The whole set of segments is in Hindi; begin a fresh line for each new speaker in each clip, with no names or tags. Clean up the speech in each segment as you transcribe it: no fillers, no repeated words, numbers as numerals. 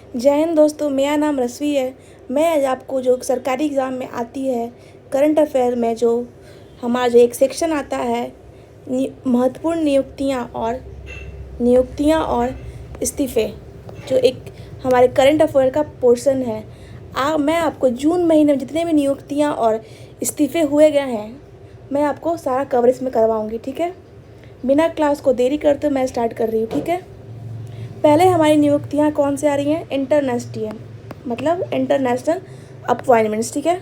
जय हिंद दोस्तों, मेरा नाम रश्मि है। मैं आज आपको जो सरकारी एग्ज़ाम में आती है करंट अफेयर में जो हमारा जो एक सेक्शन आता है महत्वपूर्ण नियुक्तियां और इस्तीफ़े, जो एक हमारे करंट अफेयर का पोर्शन है। मैं आपको जून महीने में जितने भी नियुक्तियां और इस्तीफ़े हुए गए हैं, मैं आपको सारा कवरेज में करवाऊँगी। ठीक है, बिना क्लास को देरी करते मैं स्टार्ट कर रही हूँ। ठीक है, पहले हमारी नियुक्तियाँ कौन से आ रही हैं? इंटरनेशनल, मतलब इंटरनेशनल अपॉइंटमेंट्स। ठीक है,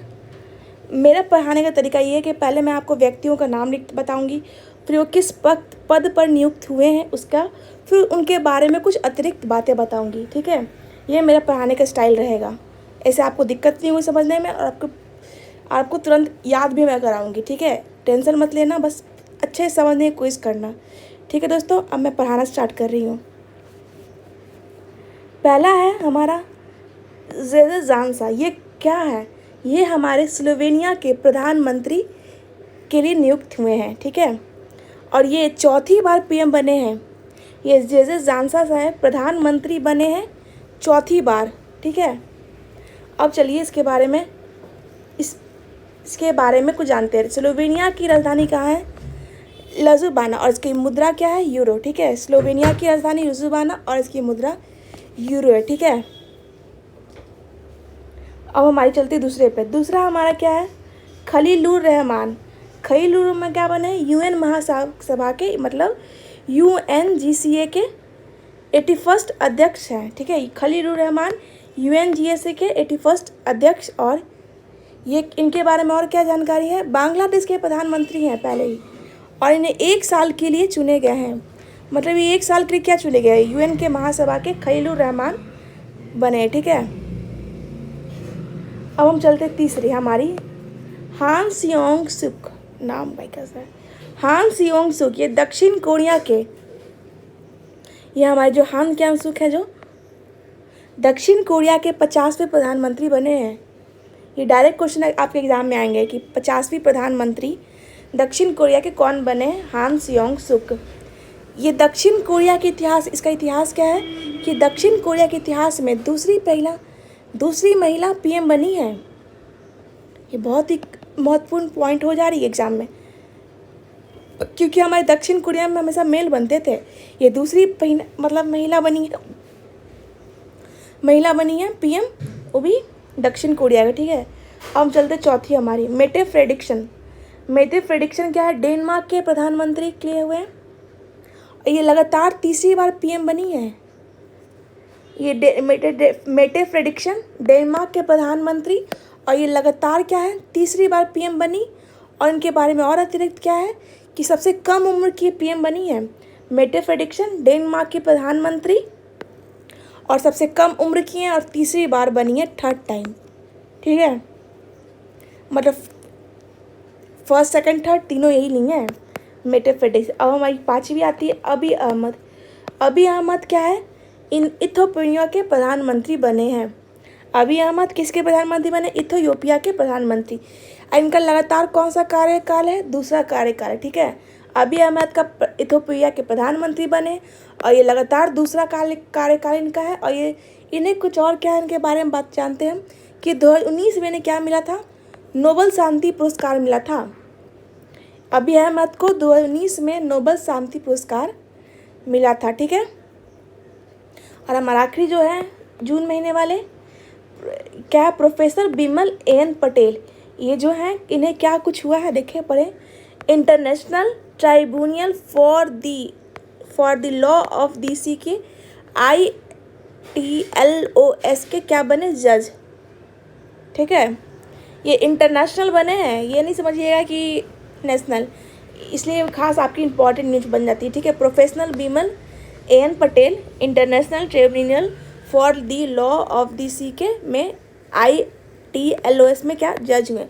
मेरा पढ़ाने का तरीका ये है कि पहले मैं आपको व्यक्तियों का नाम लिख बताऊंगी, फिर वो किस पद पर नियुक्त हुए हैं उसका, फिर उनके बारे में कुछ अतिरिक्त बातें बताऊंगी। ठीक है, ये मेरा पढ़ाने का स्टाइल रहेगा। ऐसे आपको दिक्कत नहीं हुई समझने में, और आपको तुरंत याद भी मैं कराऊंगी। ठीक है, टेंशन मत लेना, बस अच्छे से समझने की कोशिश करना। ठीक है दोस्तों, अब मैं पढ़ाना स्टार्ट कर रही हूँ। पहला है हमारा ज़ेज़र ज़ांसा। ये क्या है? ये हमारे स्लोवेनिया के प्रधानमंत्री के लिए नियुक्त हुए हैं। ठीक है, और ये चौथी बार पीएम बने हैं। ये ज़ेज़र ज़ांसा साहब प्रधानमंत्री बने हैं चौथी बार। ठीक है, अब चलिए इसके बारे में कुछ जानते हैं। स्लोवेनिया की राजधानी कहाँ है? लजुबाना, और इसकी मुद्रा क्या है? यूरो। ठीक है, स्लोवेनिया की राजधानी लजुबाना और इसकी मुद्रा यूरो है। ठीक है, अब हमारी चलती दूसरे पे। दूसरा हमारा क्या है? खलीलुर रहमान। खलीलुर में क्या बने? यूएन महासभा के, मतलब UNGCA के 81 अध्यक्ष हैं। ठीक है, खलीलुर रहमान UNGCA के 81 अध्यक्ष। और ये इनके बारे में और क्या जानकारी है? बांग्लादेश के प्रधानमंत्री हैं पहले ही, और इन्हें 1 साल के लिए चुने गए हैं। मतलब ये 1 साल के लिए क्या चुने गए? UN के महासभा के खलीलुर रहमान बने। ठीक है, अब हम चलते तीसरी हमारी हान सियोंग सुक। नाम भाई कैसा है? हान सियोंग सुक, ये दक्षिण कोरिया के, ये हमारे जो हान क्यांग सुक है, जो दक्षिण कोरिया के 50वें प्रधानमंत्री बने हैं। ये डायरेक्ट क्वेश्चन आपके एग्जाम में आएंगे कि 50वीं प्रधानमंत्री दक्षिण कोरिया के कौन बने? हान सियोंग सुक। ये दक्षिण कोरिया के इतिहास, इसका इतिहास क्या है कि दक्षिण कोरिया के इतिहास में दूसरी महिला पीएम बनी है। ये बहुत ही महत्वपूर्ण पॉइंट हो जा रही है एग्जाम में, क्योंकि हमारे दक्षिण कोरिया में हमेशा मेल बनते थे। ये दूसरी मतलब महिला बनी है पीएम, वो भी दक्षिण कोरिया का। ठीक है, अब हम चलते चौथी हमारी मेटे फ्रेडिक्सन। मेटे फ्रेडिक्सन क्या है? डेनमार्क के प्रधानमंत्री के लिए हुए हैं। ये लगातार तीसरी बार पीएम बनी है। ये मेटे फ्रेडिक्सन डेनमार्क के प्रधानमंत्री, और ये लगातार क्या है? तीसरी बार पीएम बनी। और इनके बारे में और अतिरिक्त क्या है कि सबसे कम उम्र की पीएम बनी है। मेटे फ्रेडिक्सन डेनमार्क के प्रधानमंत्री, और सबसे कम उम्र की हैं, और तीसरी बार बनी है, 3rd टाइम। ठीक है, मतलब फर्स्ट, सेकंड, थर्ड तीनों यही नहीं है मेटे फ्रेडिक्सन। अब हमारी पांचवी आती है अबी अहमद। अबी अहमद क्या है? इथोपिया के प्रधानमंत्री बने हैं। अबी अहमद किसके प्रधानमंत्री बने? इथोपिया के प्रधानमंत्री। इनका लगातार कौन सा कार्यकाल है? दूसरा कार्यकाल है। ठीक है, अबी अहमद का इथोपिया के प्रधानमंत्री बने, और ये लगातार दूसरा कार्यकाल इनका है। और ये इन्हें कुछ और क्या है इनके बारे में बात जानते हैं कि 2019 में इन्हें क्या मिला था? नोबेल शांति पुरस्कार मिला था। अबी अहमद को 2019 में नोबेल शांति पुरस्कार मिला था। ठीक है, और हमारा आखिरी जो है जून महीने वाले क्या? Professor Bimal N Patel. ये जो है इन्हें क्या कुछ हुआ है देखे पढ़े। International tribunal for the law of DC के ITLOS के क्या बने? जज। ठीक है, ये इंटरनेशनल बने हैं, ये नहीं समझिएगा कि नेशनल, इसलिए खास आपकी इंपॉर्टेंट न्यूज बन जाती है। ठीक है, professional Bimal N Patel international tribunal for the law of DC के में ITLOS में क्या? जज हुए।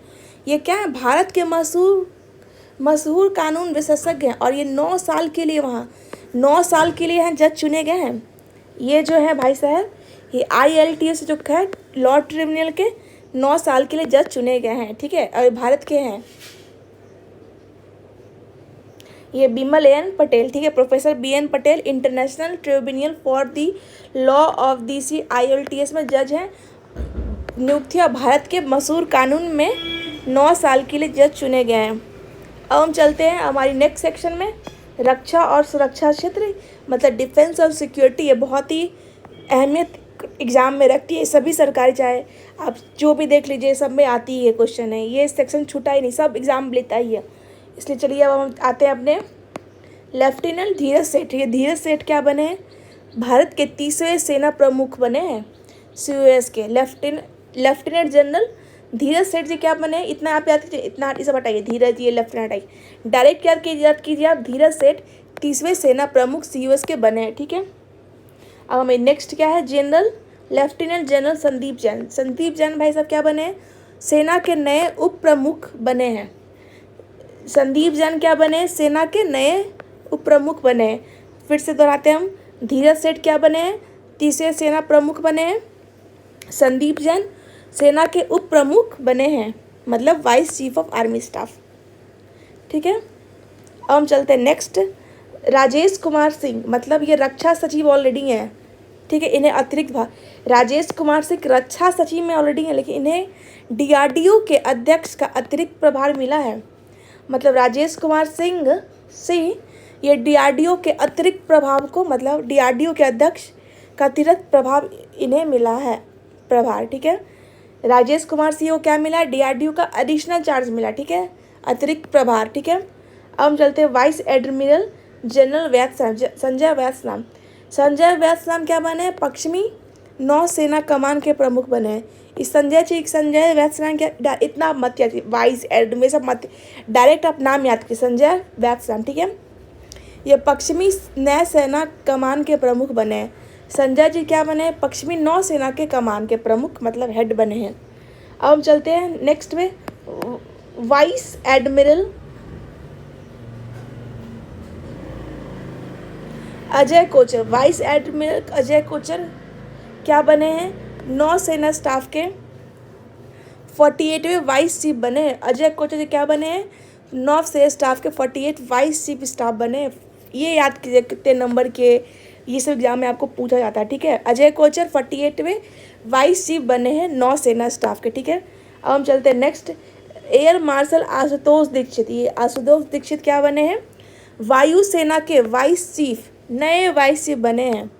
ये क्या है? भारत के मशहूर कानून विशेषज्ञ हैं, और ये 9 साल के लिए 9 साल के लिए हैं जज चुने गए हैं। ये जो है भाई साहब, ये ILTS जो है लॉ ट्रिब्यूनल के 9 साल के लिए जज चुने गए हैं। ठीक है, और भारत के हैं। ये बिमल एन पटेल, ठीक है, professor BN Patel international tribunal for the law of the sea ILTS में जज हैं। नियुक्तियाँ भारत के मशहूर कानून में 9 साल के लिए जज चुने गए हैं। अब हम चलते हैं हमारी नेक्स्ट सेक्शन में, रक्षा और सुरक्षा क्षेत्र, मतलब डिफेंस और सिक्योरिटी। ये बहुत ही अहमियत एग्ज़ाम में रखती है, सभी सरकारी चाहे आप जो भी देख लीजिए सब में आती है क्वेश्चन है, ये सेक्शन छूटा ही नहीं, सब एग्ज़ाम लेता ही है। इसलिए चलिए अब हम आते हैं अपने लेफ्टिनेंट धीरज सेठ। ये धीरज सेठ क्या बने हैं? भारत के 30वें सेना प्रमुख बने हैं COS के। लेफ्टिनेंट जनरल धीरज सेठ जी क्या बने हैं? इतना आप याद कीजिए, इतना इसे हटाइए, धीरज ये लेफ्टिनेंट आइए, डायरेक्ट याद कीजिए आप, धीरज सेठ 30वें सेना प्रमुख COS के बने हैं, ठीक है। अब हमें नेक्स्ट क्या है? General lieutenant general Sandeep Jain. Sandeep Jain भाई साहब क्या बने हैं? सेना के नए उप प्रमुख बने हैं। संदीप जैन क्या बने हैं? सेना के नए उप प्रमुख बने हैं। फिर से दोहराते हैं हम, धीरज सेठ क्या बने हैं? 30वें सेना प्रमुख बने हैं। संदीप जैन सेना के उप प्रमुख बने हैं, मतलब vice chief of army staff, ठीक है। अब हम चलते हैं नेक्स्ट, राजेश कुमार सिंह, मतलब ये रक्षा सचिव ऑलरेडी हैं, ठीक है, इन्हें अतिरिक्त राजेश कुमार सिंह रक्षा सचिव में ऑलरेडी हैं, लेकिन इन्हें DRDO के अध्यक्ष का अतिरिक्त प्रभार मिला है। मतलब राजेश कुमार सिंह से ये DRDO के अतिरिक्त प्रभाव को, मतलब DRDO के अध्यक्ष का अतिरिक्त प्रभाव इन्हें मिला है, प्रभार, ठीक है। राजेश कुमार सिंह को क्या मिला? DRDO का एडिशनल चार्ज मिला, ठीक है, अतिरिक्त प्रभार, ठीक है। अब हम चलते हैं vice admiral general Vaidyanam, Sanjay Vaidyanam. Sanjay Vaidyanam क्या बने हैं? पश्चिमी नौसेना कमान के प्रमुख बने हैं। इस संजय वैद्यनाम क्या, इतना आप मत याद, वाइस एडमिरल सब मत, डायरेक्ट आप नाम याद कीजिए, संजय वैद्यनाम, ठीक है। ये पश्चिमी नौसेना कमान के प्रमुख बने हैं। संजय जी क्या बने हैं? पश्चिमी नौसेना के कमान के प्रमुख, मतलब हेड बने हैं। अब हम चलते हैं नेक्स्ट में, vice admiral Ajay Kochar. Vice admiral Ajay Kochar क्या बने हैं? नौसेना स्टाफ के 48वें वाइस चीफ बने हैं। अजय कोचर जी क्या बने हैं? नौसेना स्टाफ के 48 वाइस चीफ स्टाफ बने हैं। ये याद कीजिए कितने नंबर के, ये सब एग्जाम में आपको पूछा जाता है, ठीक है। अजय कोचर 48वें वाइस चीफ बने हैं नौसेना स्टाफ के, ठीक है। अब हम चलते हैं next, air marshal Ashutosh Dixit. ये आशुतोष दीक्षित क्या बने हैं? वायुसेना के वाइस चीफ, नए वाइस चीफ बने हैं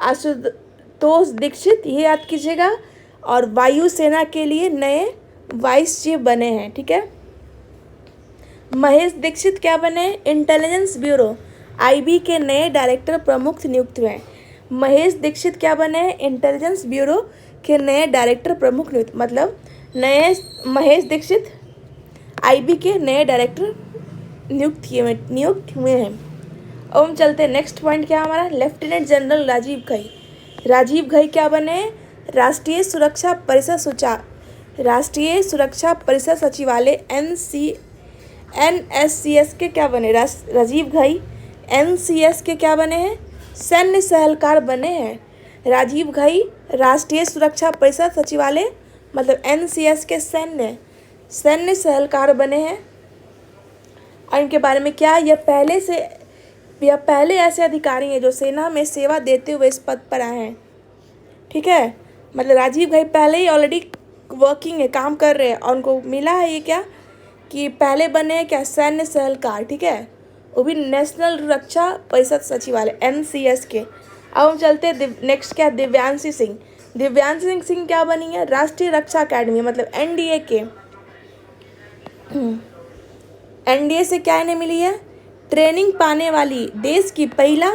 आशुतोष दीक्षित, ये याद कीजिएगा, और वायुसेना के लिए नए वाइस चीफ बने हैं, ठीक है। महेश दीक्षित क्या बने? इंटेलिजेंस ब्यूरो IB के नए डायरेक्टर प्रमुख नियुक्त हुए हैं। महेश दीक्षित क्या बने हैं? इंटेलिजेंस ब्यूरो के नए डायरेक्टर प्रमुख नियुक्त, मतलब नए महेश दीक्षित IB के नए डायरेक्टर नियुक्त हुए हैं। अब हम चलते हैं नेक्स्ट पॉइंट क्या हमारा, लेफ्टिनेंट जनरल राजीव घई। राजीव घई क्या बने? राष्ट्रीय सुरक्षा परिषद सचिवालय NSCS के क्या बने? राजीव घई NCS के क्या बने हैं? सैन्य सलाहकार बने हैं। राजीव घई राष्ट्रीय सुरक्षा परिषद सचिवालय मतलब NCS के सैन्य सलाहकार बने हैं। और इनके बारे में क्या, यह पहले ऐसे अधिकारी हैं जो सेना में सेवा देते हुए इस पद पर आए हैं, ठीक है। मतलब राजीव घई पहले ही ऑलरेडी वर्किंग है, काम कर रहे हैं, और उनको मिला है ये क्या कि पहले बने हैं क्या, सैन्य सलाहकार, ठीक है, वो भी नेशनल रक्षा परिषद सचिवालय NCS के। अब हम चलते हैं नेक्स्ट क्या, दिव्यांशी सिंह। दिव्यांशी सिंह क्या बनी है? राष्ट्रीय रक्षा अकेडमी मतलब NDA के, NDA से क्या इन्हें मिली है? ट्रेनिंग पाने वाली देश की पहला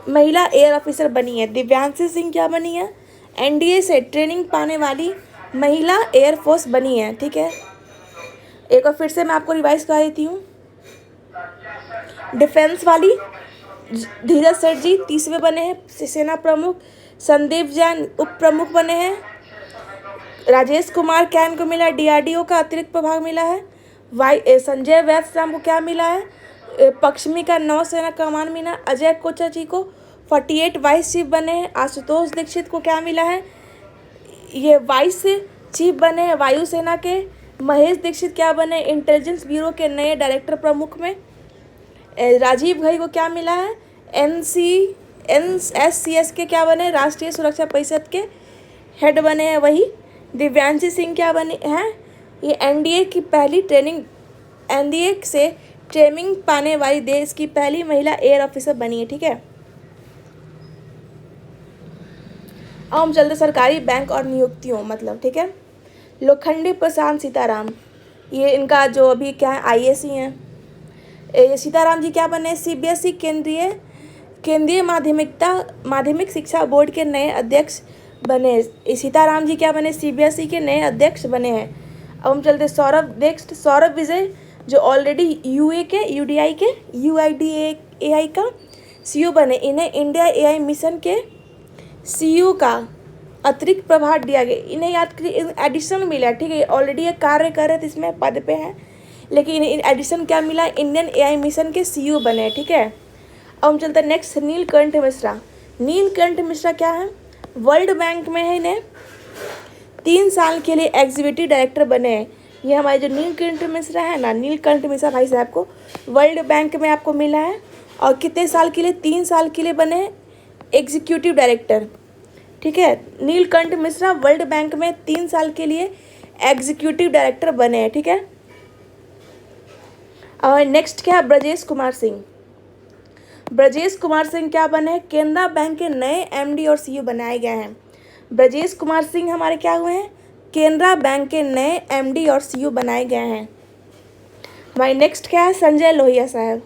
महिला एयर ऑफिसर बनी है। दिव्यांशी सिंह क्या बनी है? NDA से ट्रेनिंग पाने वाली महिला एयरफोर्स बनी है, ठीक है। एक बार फिर से मैं आपको रिवाइज करा देती हूँ। डिफेंस वाली धीरज सेठ जी 30वें बने हैं सेना प्रमुख। संदीप जैन उप प्रमुख बने हैं। राजेश कुमार क्या इनको मिला? DRDO का अतिरिक्त प्रभाग मिला है। संजय वैद्यनाम को क्या मिला है? पश्चिमी का नौसेना कमान मिला। अजय कोचर जी को 48 वाइस चीफ बने हैं। आशुतोष दीक्षित को क्या मिला है? ये वाइस चीफ बने हैं वायुसेना के। महेश दीक्षित क्या बने? इंटेलिजेंस ब्यूरो के नए डायरेक्टर प्रमुख में। राजीव घई को क्या मिला है, NSCS के क्या बने, राष्ट्रीय सुरक्षा परिषद के हेड बने हैं। वही दिव्यांशी सिंह क्या बने हैं, ये एनडीए से ट्रेनिंग पाने वाली देश की पहली महिला एयर ऑफिसर बनी है। ठीक है, अब हम चलते सरकारी बैंक और नियुक्तियों मतलब। ठीक है, लोखंडे प्रशांत सीताराम, ये इनका जो अभी क्या है IAS हैं। सीताराम जी क्या बने, CBSE केंद्रीय माध्यमिक शिक्षा बोर्ड के नए अध्यक्ष बने। सीताराम जी क्या बने, CBSE के नए अध्यक्ष बने हैं। अब हम चलते सौरभ विजय जो ऑलरेडी UIDAI का CEO बने। इन्हें इंडिया AI मिशन के CEO का अतिरिक्त प्रभार दिया गया। इन्हें याद करिए, एडिशन मिला। ठीक है, ऑलरेडी ये कार्य कर रहे थे, इसमें पद पे हैं, लेकिन इन्हें एडिशन क्या मिला, इंडियन AI मिशन के CEO बने। ठीक है, अब हम चलते हैं नेक्स्ट, नीलकंठ मिश्रा। नीलकंठ मिश्रा क्या है, वर्ल्ड बैंक में है, इन्हें 3 साल के लिए एग्जीक्यूटिव डायरेक्टर बने हैं। ये हमारे जो नीलकंठ मिश्रा है ना, नीलकंठ मिश्रा भाई साहब को वर्ल्ड बैंक में आपको मिला है। और कितने साल के लिए, 3 साल के लिए बने एग्जीक्यूटिव डायरेक्टर। ठीक है, नीलकंठ मिश्रा वर्ल्ड बैंक में 3 साल के लिए एग्जीक्यूटिव डायरेक्टर बने हैं। ठीक है, और नेक्स्ट क्या है, ब्रजेश कुमार सिंह। ब्रजेश कुमार सिंह क्या बने हैं, केनरा बैंक के नए MD और CEO बनाए गए हैं। ब्रजेश कुमार सिंह हमारे क्या हुए हैं, केनरा बैंक के नए MD और CEO बनाए गए हैं। हमारे नेक्स्ट क्या है, संजय लोहिया साहब।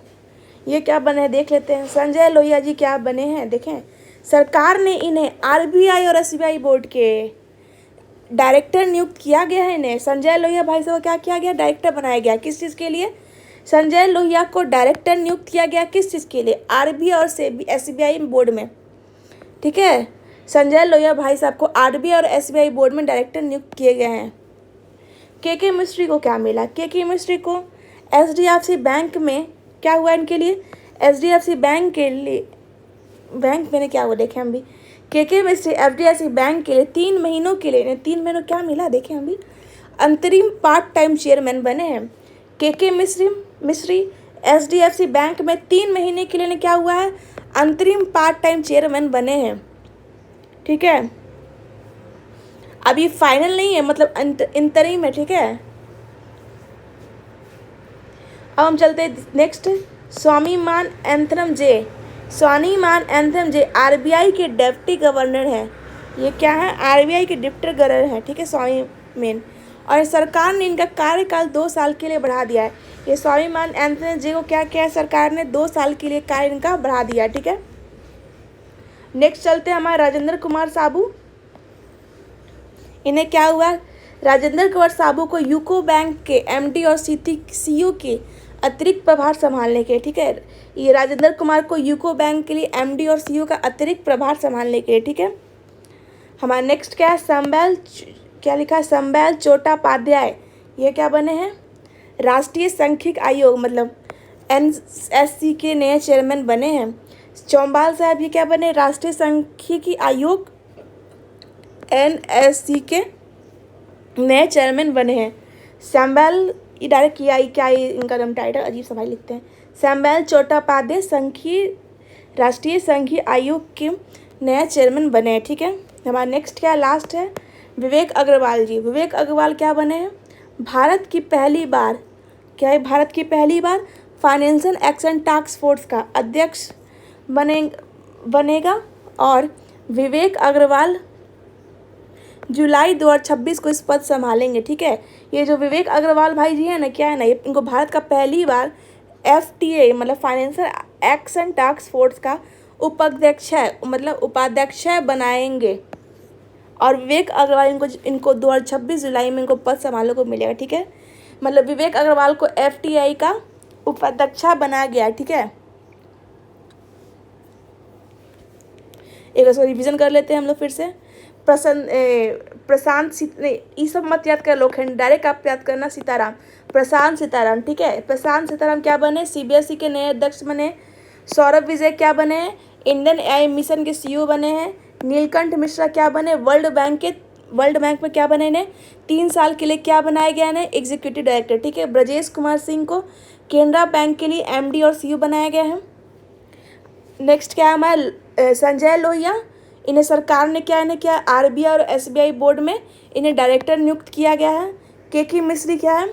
ये क्या बने हैं देख लेते हैं। संजय लोहिया जी क्या बने हैं, देखें, सरकार ने इन्हें RBI और SBI बोर्ड के डायरेक्टर नियुक्त किया गया है। इन्हें संजय लोहिया भाई साहब क्या किया गया, डायरेक्टर बनाया गया। किस चीज़ के लिए, संजय लोहिया को डायरेक्टर नियुक्त किया गया, किस चीज़ के लिए, RBI और SBI बोर्ड में। ठीक है, संजय लोहिया भाई साहब को RBI और SBI बोर्ड में डायरेक्टर नियुक्त किए गए हैं। KK मिस्त्री को क्या मिला, KK मिस्त्री को HDFC बैंक में क्या हुआ, इनके लिए HDFC बैंक के लिए, बैंक में क्या हुआ देखें हम भी, KK मिस्त्री HDFC बैंक के लिए 3 महीनों के लिए, 3 महीनों क्या मिला देखें हम भी, अंतरिम पार्ट टाइम चेयरमैन बने हैं। KK मिस्त्री HDFC बैंक में 3 महीने के लिए क्या हुआ है, अंतरिम पार्ट टाइम चेयरमैन बने हैं। ठीक है, अभी फाइनल नहीं है, मतलब इंतरिम है। ठीक है, अब हम चलते हैं नेक्स्ट, स्वामीमान एंथम जे RBI के डिप्टी गवर्नर हैं। ये क्या है, RBI के डिप्टी गवर्नर हैं। ठीक है, स्वामीमान, और सरकार ने इनका कार्यकाल 2 साल के लिए बढ़ा दिया है। ये स्वामीमान एंथम जे को क्या किया है, सरकार ने 2 साल के लिए कार्य इनका बढ़ा दिया है। ठीक है, नेक्स्ट चलते हैं हमारे राजेंद्र कुमार साबू। इन्हें क्या हुआ, राजेंद्र कुमार साबू को यूको बैंक के MD और CEO के अतिरिक्त प्रभार संभालने के। ठीक है, ये राजेंद्र कुमार को यूको बैंक के लिए MD और CEO का अतिरिक्त प्रभार संभालने के। ठीक है, हमारा नेक्स्ट क्या है, क्या लिखा है, संबैल चट्टोपाध्याय। ये क्या बने हैं, राष्ट्रीय सांख्यिकी आयोग मतलब NSC के नए चेयरमैन बने हैं। चौंबाल साहब ये क्या बने, राष्ट्रीय सांख्यिकी आयोग NSC के नए चेयरमैन बने हैं। संबैल डायरेक्ट किया क्या, इनका नाम टाइटल अजीब सा भाई लिखते हैं। संबैल चट्टोपाध्याय राष्ट्रीय सांख्यिकी आयोग के नया चेयरमैन बने हैं। ठीक है, हमारा नेक्स्ट क्या लास्ट है, विवेक अग्रवाल जी। विवेक अग्रवाल क्या बने हैं, भारत की पहली बार फाइनेंशियल एक्शन टास्क फोर्स का अध्यक्ष बनेगा। और विवेक अग्रवाल जुलाई 2026 को इस पद संभालेंगे। ठीक है, ये जो विवेक अग्रवाल भाई जी हैं ना, क्या है ना, इनको भारत का पहली बार FTA मतलब फाइनेंशियल एक्शन टास्क फोर्स का उपाध्यक्ष बनाएंगे। और विवेक अग्रवाल इनको 2026 जुलाई में इनको पद संभालने को मिलेगा। ठीक है, मतलब विवेक अग्रवाल को FTA का उपाध्यक्ष बनाया गया। ठीक है, एक इसको रिवीजन कर लेते हैं हम लोग फिर से। ये सब मत याद कर, लोखंड डायरेक्ट आप याद करना, सीताराम, प्रशांत सीताराम। ठीक है, प्रशांत सीताराम क्या बने, CBSE के नए अध्यक्ष बने। सौरभ विजय क्या बने, इंडियन AI मिशन के CEO बने हैं। नीलकंठ मिश्रा क्या बने, वर्ल्ड बैंक में क्या बने, इन्हें 3 साल के लिए क्या बनाया गया, इन्हें एग्जीक्यूटिव डायरेक्टर। ठीक है, ब्रजेश कुमार सिंह को केनरा बैंक के लिए एमडी और सीईओ बनाया गया है। नेक्स्ट क्या है हमारा संजय लोहिया, इन्हें सरकार ने इन्हें क्या आरबीआई और एसबीआई बोर्ड में इन्हें डायरेक्टर नियुक्त किया गया है। केके मिश्री क्या है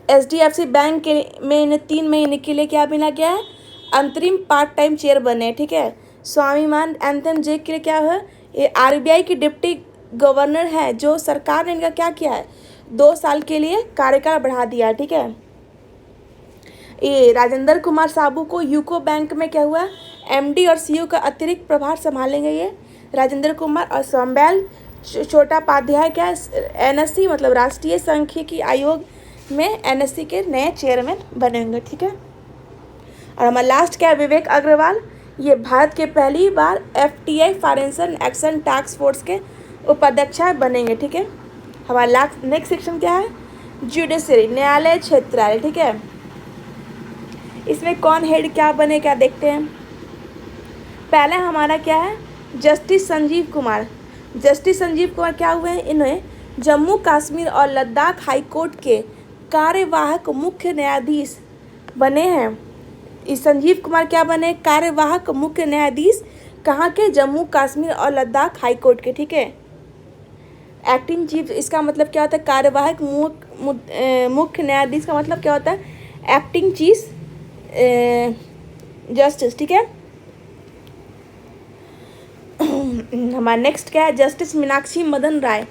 एचडीएफसी बैंक के में इन्हें 3 महीने के लिए क्या मिला गया है, अंतरिम पार्ट टाइम चेयर बने, ठीक है। स्वामीमान एंथम जे के लिए क्या है, ये आरबीआई की डिप्टी गवर्नर है, जो सरकार ने इनका क्या किया है 2 साल के लिए कार्यकाल बढ़ा दिया है, ठीक है। ये राजेंद्र कुमार साबू को यूको बैंक में क्या हुआ एमडी और सीईओ का अतिरिक्त प्रभार संभालेंगे ये राजेंद्र कुमार। और सोमबैल चट्टोपाध्याय क्या एनएससी मतलब राष्ट्रीय सांख्यिकी आयोग में एनएससी के नए चेयरमैन बनेंगे, ठीक है। और हमारा लास्ट क्या है विवेक अग्रवाल, ये भारत के पहली बार FTI financial action task force के उपाध्यक्ष बनेंगे, ठीक है। हमारा लास्ट नेक्स्ट सेक्शन क्या है जुडिशरी न्यायालय क्षेत्रालय, ठीक है। इसमें कौन हेड क्या बने क्या देखते हैं। पहले हमारा क्या है जस्टिस संजीव कुमार। जस्टिस संजीव कुमार क्या हुए हैं, इन्हें जम्मू कश्मीर और लद्दाख हाई कोर्ट के कार्यवाहक मुख्य न्यायाधीश बने हैं। इस संजीव कुमार क्या बने कार्यवाहक मुख्य न्यायाधीश कहाँ के, जम्मू कश्मीर और लद्दाख हाई कोर्ट के, ठीक है। एक्टिंग चीफ इसका मतलब क्या होता है कार्यवाहक मुख्य न्यायाधीश का मतलब क्या होता है एक्टिंग चीफ जस्टिस, ठीक है। हमारा नेक्स्ट क्या है जस्टिस मीनाक्षी मदन राय।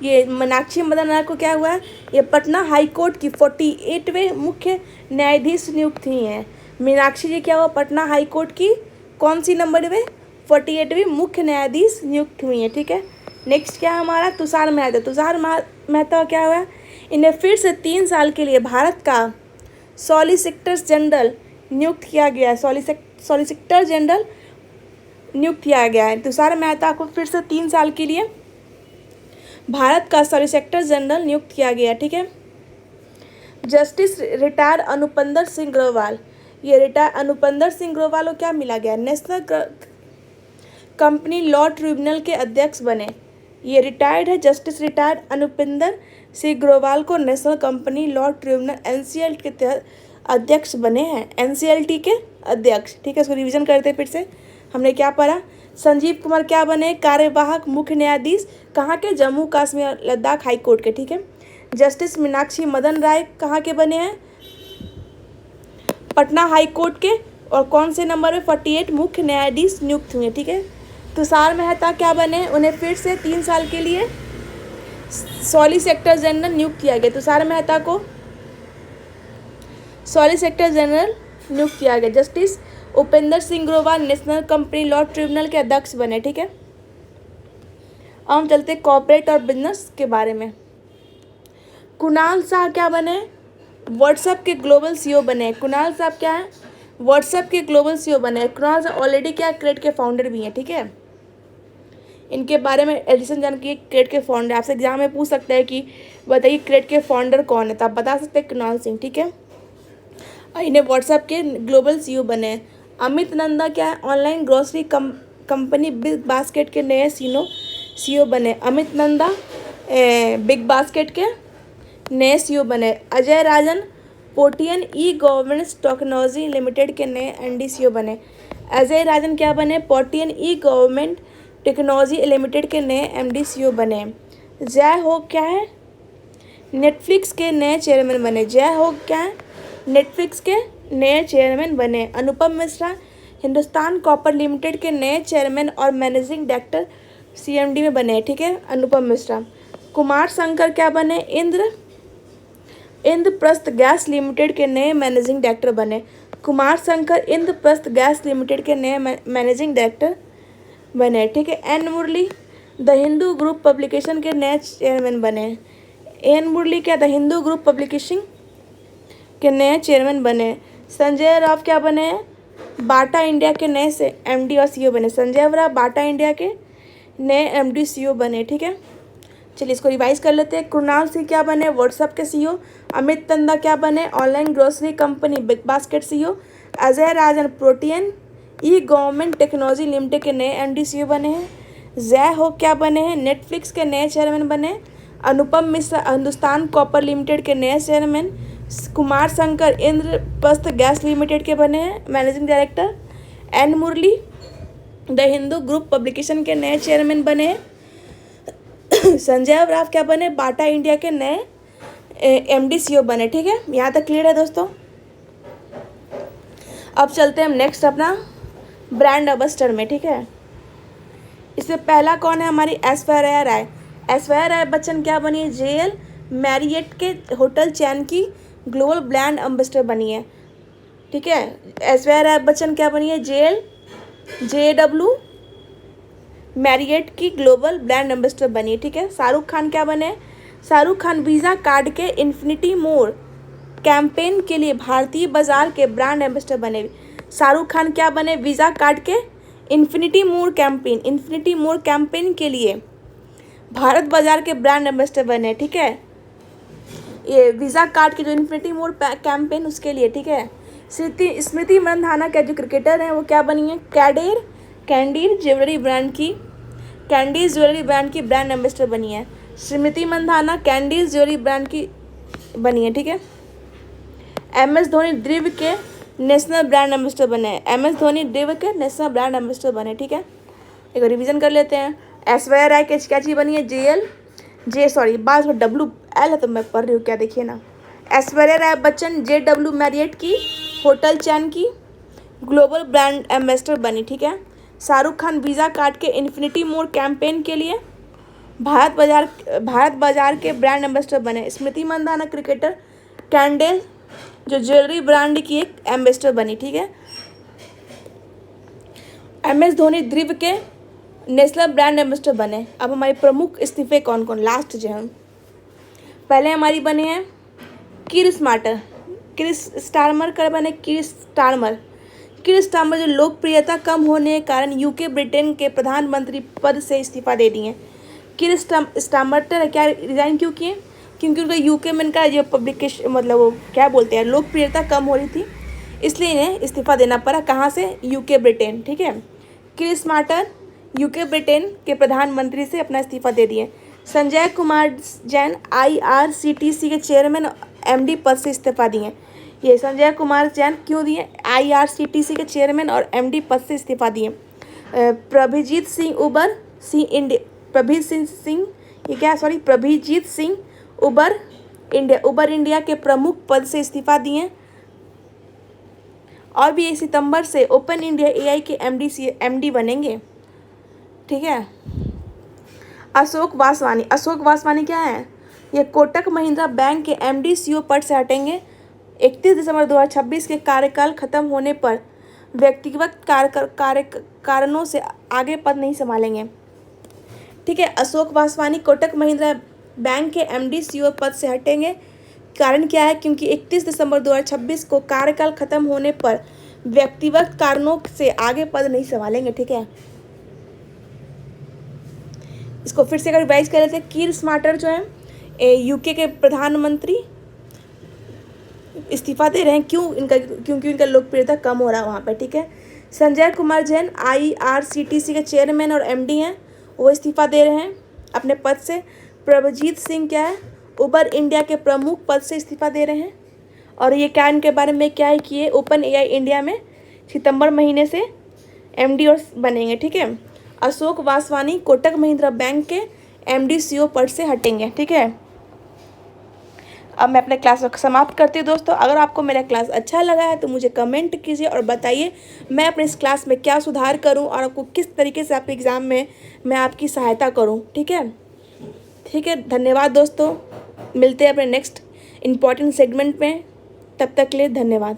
ये मीनाक्षी मदन राय को क्या हुआ है, ये पटना हाई कोर्ट की 48वें मुख्य न्यायाधीश नियुक्त हुई हैं। मीनाक्षी जी क्या हुआ पटना हाई कोर्ट की कौन सी नंबर में 48वीं मुख्य न्यायाधीश नियुक्त हुई हैं, ठीक है। नेक्स्ट क्या है हमारा तुषार मेहता। तुषार मेहता क्या हुआ इन्हें फिर से 3 साल के लिए भारत का सॉलिसिटर जनरल नियुक्त किया गया है। सॉलिसिटर जनरल नियुक्त किया गया है तुषार मेहता को फिर से 3 साल के लिए भारत का सॉलिसिटर जनरल नियुक्त किया गया, ठीक है। Justice retired Anupander Singh Grewal. ये रिटायर्ड अनुपंदर सिंह ग्रोवाल को क्या मिला गया नेशनल कंपनी लॉ ट्रिब्यूनल के अध्यक्ष बने। ये रिटायर्ड है जस्टिस रिटायर्ड अनुपिंदर सिंह ग्रोवाल को national company law tribunal NCLT के तहत अध्यक्ष बने हैं। एनसीएलटी के अध्यक्ष, ठीक है। इसको रिवीजन करते फिर से हमने क्या पढ़ा। संजीव कुमार क्या बने कार्यवाहक मुख्य न्यायाधीश कहाँ के, जम्मू कश्मीर और लद्दाख हाई कोर्ट के, ठीक है। जस्टिस मीनाक्षी मदन राय कहाँ के बने हैं, पटना हाई कोर्ट के, और कौन से नंबर में 48 मुख्य न्यायाधीश नियुक्त हुए, ठीक है। तुषार मेहता क्या बने, उन्हें फिर से 3 साल के लिए सॉलिसिटर जनरल नियुक्त किया गया। तुषार मेहता को सॉलिसिटर जनरल नियुक्त किया गया। Justice Upendra Singh Grewal national company law tribunal के अध्यक्ष बने, ठीक है। अब हम चलते कॉर्पोरेट और बिजनेस के बारे में। कुणाल शाह क्या बने, व्हाट्सएप के ग्लोबल सीईओ बने। कुणाल साहब क्या है, व्हाट्सएप के ग्लोबल सीईओ बने। कुणाल साहब ऑलरेडी क्या क्रेड के फाउंडर भी हैं, ठीक है। इनके बारे में एडिशन जान की क्रेड के फाउंडर, आपसे एग्जाम में पूछ सकता है कि बताइए क्रेड के फाउंडर कौन है, तो आप बता सकते हैं कुणाल सिंह, ठीक है। और इन्हें व्हाट्सएप के ग्लोबल सीईओ बने। अमित नंदा क्या है, online grocery company Big basket के नए सीईओ बने। अमित नंदा बिग बास्केट के नए सीईओ बने। अजय राजन पोर्टियन ई गवर्नेंस टेक्नोलॉजी लिमिटेड के नए एमडी सीईओ बने। अजय राजन क्या बने, पोर्टियन ई गवर्नमेंट टेक्नोलॉजी लिमिटेड के नए एमडी सीईओ बने। जय हो क्या है, नेटफ्लिक्स के नए चेयरमैन बने। जय हो क्या है, नेटफ्लिक्स के नए चेयरमैन बने। अनुपम मिश्रा हिंदुस्तान कॉपर लिमिटेड के नए चेयरमैन और मैनेजिंग डायरेक्टर सीएमडी में बने, ठीक है, अनुपम मिश्रा। कुमार शंकर क्या बने, इंद्रप्रस्थ गैस लिमिटेड के नए मैनेजिंग डायरेक्टर बने। कुमार शंकर इंद्रप्रस्थ गैस लिमिटेड के नए मैनेजिंग डायरेक्टर बने, ठीक है। N Murali the Hindu group publication के नए चेयरमैन बने। एन मुरली क्या द हिंदू ग्रुप पब्लिकेशन के नए चेयरमैन बने। संजय राव क्या बने हैं, बाटा इंडिया के नए से एमडी और सीईओ बने। संजय राव बाटा इंडिया के नए एमडी सीईओ बने, ठीक है। चलिए इसको रिवाइज कर लेते हैं। कुणाल सिंह क्या बने, व्हाट्सएप के सीईओ। अमित नंदा क्या बने, online grocery company Big Basket CEO. Ajay Rajan Protean e government technology limited के नए एमडी सीईओ बने हैं। जय हो क्या बने हैं, नेटफ्लिक्स के नए चेयरमैन बने। अनुपम मिश्रा हिंदुस्तान कॉपर लिमिटेड के नए chairman. Kumar Shankar Indraprastha gas limited के बने हैं managing director. N Murali the Hindu group publication के नए चेयरमैन बने हैं। संजय राव क्या बने, बाटा इंडिया के नए एमडी सीईओ बने। ठीक है, यहाँ तक क्लियर है दोस्तों। अब चलते हैं हम नेक्स्ट अपना ब्रांड एम्बेसडर में। ठीक है, इसमें पहला कौन है हमारी ऐश्वर्या राय। ऐश्वर्या राय बच्चन क्या बनी है, जेएल मैरियट के होटल चैन की ग्लोबल ब्रांड एम्बेसडर बनी है। ठीक है, ऐश्वर्या राय बच्चन क्या बनी है, जेडब्ल्यू मैरियट की ग्लोबल ब्रांड एम्बेसडर बनी है। ठीक है, शाहरुख खान क्या बने, शाहरुख खान वीज़ा कार्ड के इन्फिनिटी मोर कैंपेन के लिए भारतीय बाजार के ब्रांड एम्बेसडर बने। शाहरुख खान क्या बने, वीज़ा कार्ड के इन्फिनिटी मोर कैंपेन के लिए भारत बाजार के ब्रांड एम्बेसडर बने। ठीक है, ये वीज़ा कार्ड के जो इन्फिनिटी मोर कैंपेन उसके लिए। ठीक है, स्मृति मंधाना क्या जो क्रिकेटर हैं वो क्या बनी है, कैंडीज ज्वेलरी ब्रांड की ब्रांड एम्बेसडर बनी है। Smriti Mandhana candies jewellery brand की बनी है। ठीक है, एमएस धोनी ड्रिव के नेशनल ब्रांड एम्बेसडर बने। ठीक है, एक रिवीजन कर लेते हैं। ऐश्वर्या राय के क्या चीज़ बनी है, बात WL है तो मैं पढ़ रही हूँ क्या, देखिए ना। ऐश्वर्या राय बच्चन JW मैरियट की होटल चैन की ग्लोबल ब्रांड एम्बेसडर बनी। ठीक है, शाहरुख खान वीज़ा कार्ड के इन्फिनिटी मोर कैंपेन के लिए भारत बाजार के ब्रांड एम्बेसडर बने। स्मृति मंदाना क्रिकेटर कैंडल जो ज्वेलरी ब्रांड की एक एम्बेसडर बनी। ठीक है, MS धोनी ड्रिव के नेशनल ब्रांड एम्बेसडर बने। अब हमारे प्रमुख इस्तीफे कौन कौन, लास्ट जो है पहले हमारी बने हैं क्रिस स्टारमर जो लोकप्रियता कम होने के कारण यूके ब्रिटेन के प्रधानमंत्री पद से इस्तीफा दे दिए। क्रिस स्टारमर क्या रिजाइन क्यों किए, क्योंकि उनका यूके में इनका जो पब्लिकेशन मतलब वो क्या बोलते हैं लोकप्रियता कम हो रही थी, इसलिए इन्हें इस्तीफा देना पड़ा। कहाँ से, यूके ब्रिटेन। ठीक है, क्रिस स्टारमर यूके ब्रिटेन के प्रधानमंत्री से अपना इस्तीफा दे दिए। संजय कुमार जैन IRCTC के चेयरमैन MD पद से इस्तीफा दिए। ये संजय कुमार जैन क्यों दिए, IRCTC के चेयरमैन और MD पद से इस्तीफा दिए। प्रभीजीत सिंह उबर इंडिया के प्रमुख पद से इस्तीफा दिए। और भी 1 सितंबर से ओपन इंडिया AI के MD बनेंगे। ठीक है, अशोक वासवानी क्या है, ये कोटक महिंद्रा बैंक के MD CEO पद से हटेंगे। 31 दिसंबर 2026 के कार्यकाल खत्म होने पर व्यक्तिगत कारणों से आगे पद नहीं संभालेंगे। ठीक है, अशोक वासवानी कोटक महिंद्रा बैंक के MD CEO पद से हटेंगे। कारण क्या है, क्योंकि 31 दिसंबर 2026 को कार्यकाल खत्म होने पर व्यक्तिगत कारणों से आगे पद नहीं संभालेंगे। ठीक है, इसको फिर से अगर रिवाइज कर लेते हैं, कीर स्टारमर जो है यूके के प्रधानमंत्री इस्तीफा दे रहे हैं, क्योंकि इनका लोकप्रियता कम हो रहा है वहाँ पे। ठीक है, संजय कुमार जैन IRCTC के चेयरमैन और MD हैं, वो इस्तीफा दे रहे हैं अपने पद से। प्रभजीत सिंह क्या है, उबर इंडिया के प्रमुख पद से इस्तीफा दे रहे हैं। और ये क्या इनके बारे में क्या है कि ये ओपन AI इंडिया में सितंबर महीने से MD और बनेंगे। ठीक है, अशोक वासवानी कोटक महिंद्रा बैंक के MD CEO पद से हटेंगे। ठीक है, अब मैं अपने क्लास को समाप्त करती हूँ दोस्तों। अगर आपको मेरा क्लास अच्छा लगा है तो मुझे कमेंट कीजिए और बताइए मैं अपने इस क्लास में क्या सुधार करूँ और आपको किस तरीके से आपके एग्ज़ाम में मैं आपकी सहायता करूँ। ठीक है, धन्यवाद दोस्तों। मिलते हैं अपने नेक्स्ट इम्पॉर्टेंट सेगमेंट में, तब तक के लिए धन्यवाद।